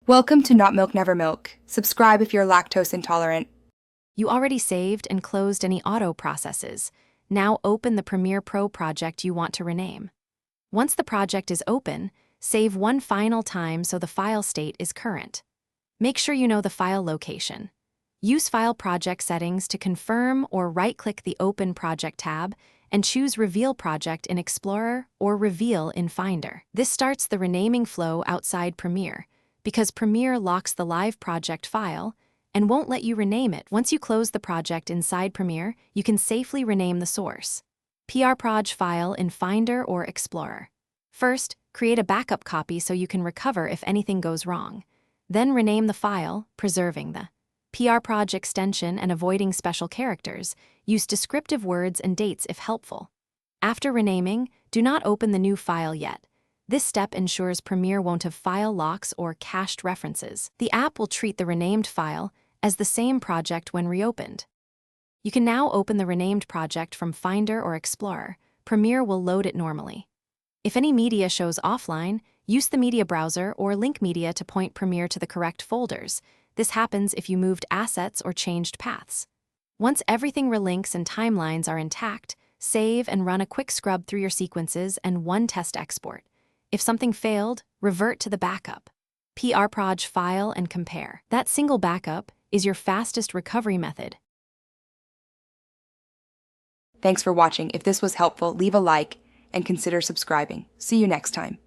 Welcome to Not Milk Never Milk. Subscribe if you're lactose intolerant. You already saved and closed any auto processes. Now open the Premiere Pro project you want to rename. Once the project is open, save one final time so the file state is current. Make sure you know the file location. Use File Project Settings to confirm or right-click the Open Project tab and choose Reveal Project in Explorer or Reveal in Finder. This starts the renaming flow outside Premiere, because Premiere locks the live project file and won't let you rename it. Once you close the project inside Premiere, you can safely rename the source. PRProj file in Finder or Explorer. First, create a backup copy so you can recover if anything goes wrong. Then rename the file, preserving the PRProj extension and avoiding special characters. Use descriptive words and dates if helpful. After renaming, do not open the new file yet. This step ensures Premiere won't have file locks or cached references. The app will treat the renamed file as the same project when reopened. You can now open the renamed project from Finder or Explorer. Premiere will load it normally. If any media shows offline, use the media browser or link media to point Premiere to the correct folders. This happens if you moved assets or changed paths. Once everything relinks and timelines are intact, save and run a quick scrub through your sequences and one test export. If something failed, revert to the backup. PRProj file and compare. That single backup is your fastest recovery method. Thanks for watching. If this was helpful, leave a like and consider subscribing. See you next time.